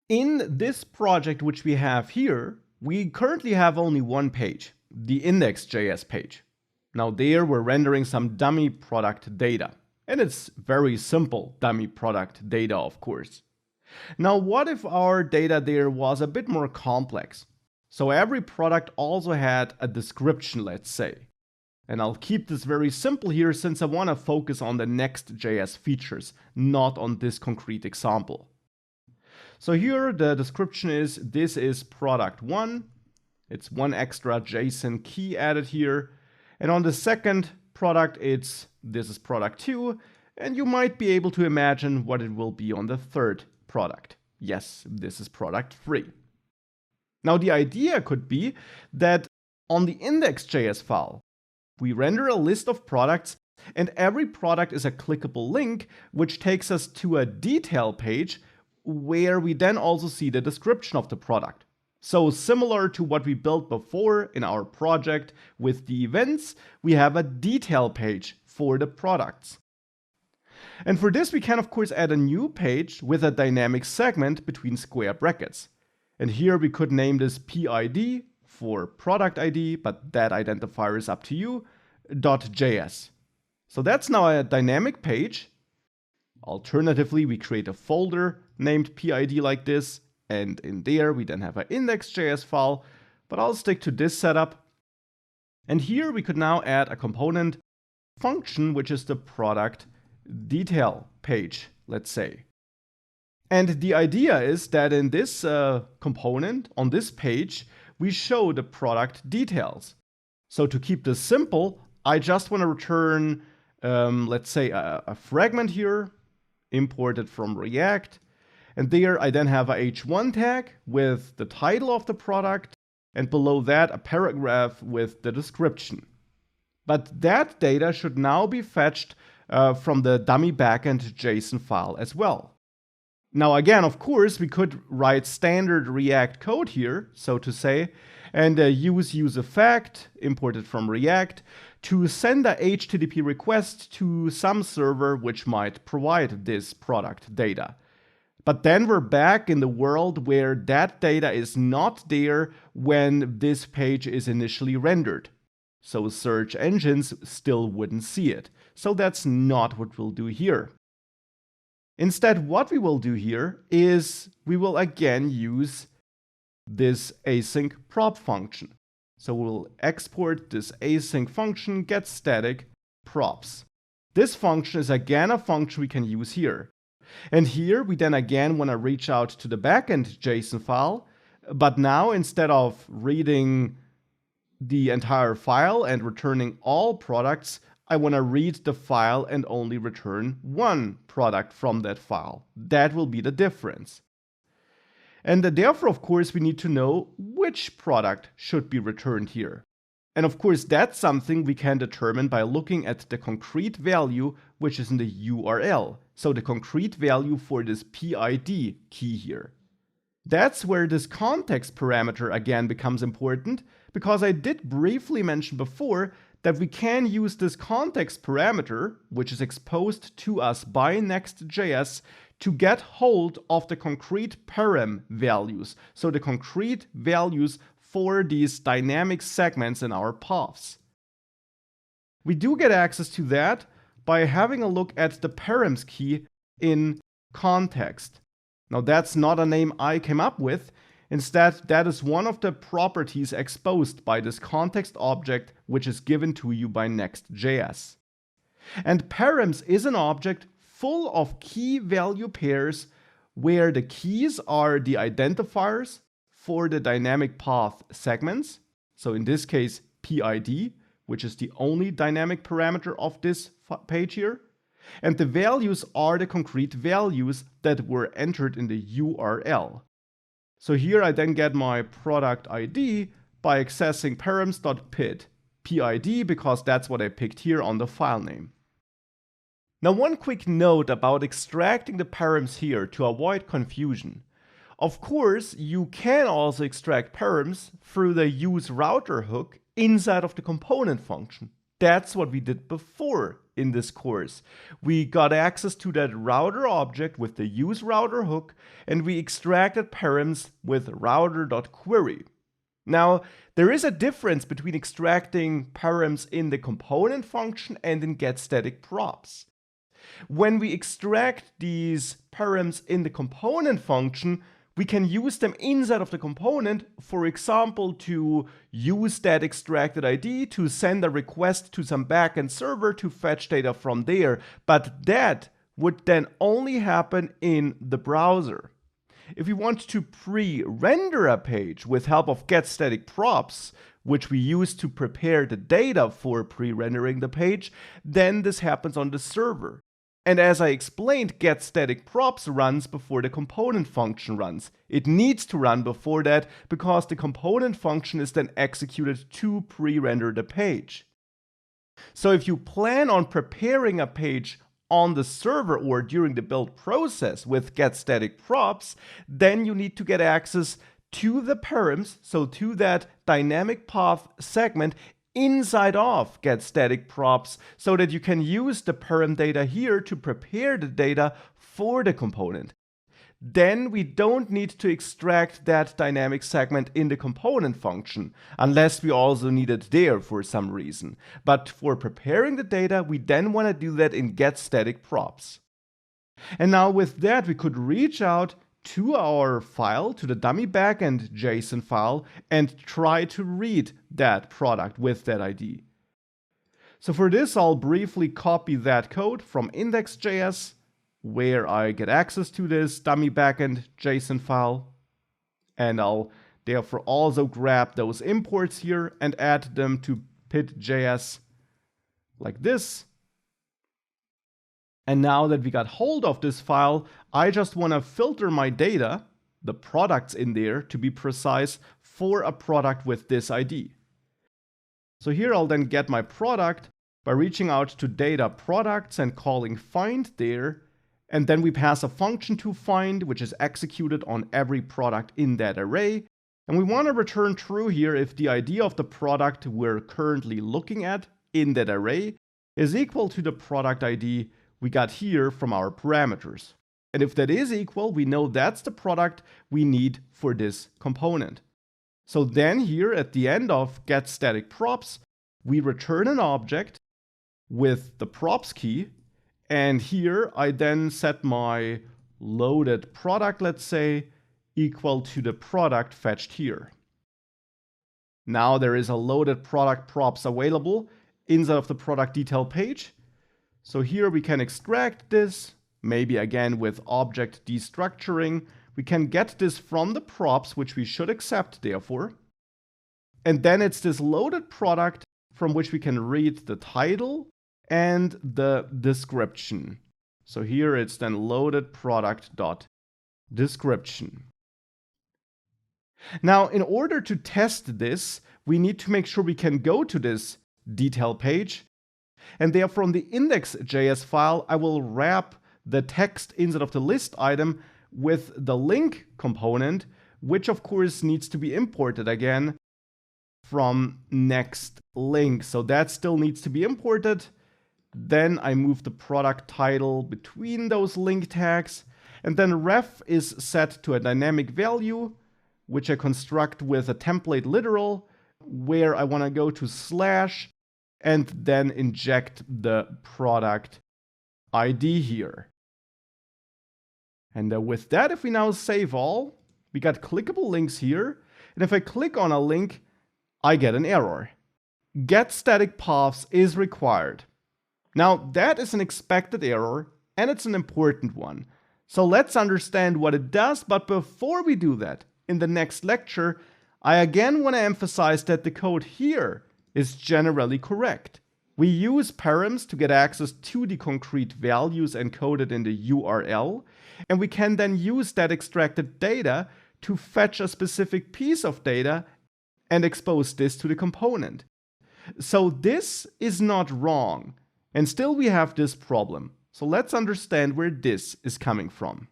In this project which we have here, we currently have only one page, the index.js page. Now there we're rendering some dummy product data. And it's very simple dummy product data, of course. Now what if our data there was a bit more complex? So every product also had a description, let's say. And I'll keep this very simple here since I want to focus on the Next.js features, not on this concrete example. So here the description is, this is product 1. It's one extra JSON key added here. And on the second product, this is product 2. And you might be able to imagine what it will be on the third product. Yes, this is product 3. Now the idea could be that on the index.js file, we render a list of products, and every product is a clickable link, which takes us to a detail page where we then also see the description of the product. So similar to what we built before in our project with the events, we have a detail page for the products. And for this, we can of course add a new page with a dynamic segment between square brackets. And here we could name this PID for product ID, but that identifier is up to you, .js. So that's now a dynamic page. Alternatively, we create a folder named PID like this, and in there we then have an index.js file, but I'll stick to this setup. And here we could now add a component function, which is the product detail page, let's say. And the idea is that in this component, on this page, we show the product details. So to keep this simple, I just want to return, let's say, a fragment here, imported from React. And there I then have a h1 tag with the title of the product, and below that a paragraph with the description. But that data should now be fetched from the dummy backend JSON file as well. Now again, of course, we could write standard React code here, so to say, and use useEffect, imported from React, to send a HTTP request to some server which might provide this product data. But then we're back in the world where that data is not there when this page is initially rendered. So search engines still wouldn't see it. So that's not what we'll do here. Instead, what we will do here is we will again use this async prop function. So we'll export this async function getStatic props. This function is again a function we can use here. And here we then again want to reach out to the backend JSON file, but now instead of reading the entire file and returning all products, I want to read the file and only return one product from that file. That will be the difference. And therefore, of course, we need to know which product should be returned here. And of course, that's something we can determine by looking at the concrete value, which is in the URL. So the concrete value for this PID key here. That's where this context parameter again becomes important, because I did briefly mention before that we can use this context parameter, which is exposed to us by Next.js, to get hold of the concrete param values. So the concrete values for these dynamic segments in our paths. We do get access to that by having a look at the params key in context. Now that's not a name I came up with. Instead, that is one of the properties exposed by this context object, which is given to you by Next.js. And params is an object full of key value pairs where the keys are the identifiers for the dynamic path segments. So in this case, PID, which is the only dynamic parameter of this page here. And the values are the concrete values that were entered in the URL. So here I then get my product ID by accessing params.pid, PID, because that's what I picked here on the file name. Now one quick note about extracting the params here to avoid confusion. Of course, you can also extract params through the useRouter hook inside of the component function. That's what we did before in this course. We got access to that router object with the useRouter hook, and we extracted params with router.query. Now, there is a difference between extracting params in the component function and in getStaticProps. When we extract these params in the component function, we can use them inside of the component, for example, to use that extracted ID to send a request to some backend server to fetch data from there. But that would then only happen in the browser. If we want to pre-render a page with help of getStaticProps, which we use to prepare the data for pre-rendering the page, then this happens on the server. And as I explained, getStaticProps runs before the component function runs. It needs to run before that because the component function is then executed to pre-render the page. So if you plan on preparing a page on the server or during the build process with getStaticProps, then you need to get access to the params, so to that dynamic path segment inside of getStaticProps, so that you can use the param data here to prepare the data for the component. Then we don't need to extract that dynamic segment in the component function, unless we also need it there for some reason. But for preparing the data, we then want to do that in getStaticProps. And now with that, we could reach out to our file, to the dummy backend JSON file, and try to read that product with that ID. So for this, I'll briefly copy that code from index.js, where I get access to this dummy backend JSON file. And I'll therefore also grab those imports here and add them to pit.js like this. And now that we got hold of this file, I just want to filter my data, the products in there to be precise, for a product with this ID. So here I'll then get my product by reaching out to data products and calling find there. And then we pass a function to find, which is executed on every product in that array. And we want to return true here if the ID of the product we're currently looking at in that array is equal to the product ID we got here from our parameters. And if that is equal, we know that's the product we need for this component. So then here at the end of getStaticProps, we return an object with the props key. And here I then set my loaded product, let's say, equal to the product fetched here. Now there is a loaded product props available inside of the product detail page. So here we can extract this, maybe again with object destructuring. We can get this from the props, which we should accept therefore. And then it's this loaded product from which we can read the title and the description. So here it's then loaded product.description. Now, in order to test this, we need to make sure we can go to this detail page. And there from the index.js file, I will wrap the text inside of the list item with the link component, which of course needs to be imported again from next link. So that still needs to be imported. Then I move the product title between those link tags. And then ref is set to a dynamic value, which I construct with a template literal, where I want to go to slash and then inject the product ID here. And with that, if we now save all, we got clickable links here. And if I click on a link, I get an error. getStaticPaths is required. Now, that is an expected error, and it's an important one. So let's understand what it does. But before we do that, in the next lecture, I again want to emphasize that the code here is generally correct. We use params to get access to the concrete values encoded in the URL, and we can then use that extracted data to fetch a specific piece of data and expose this to the component. So this is not wrong, and still we have this problem. So let's understand where this is coming from.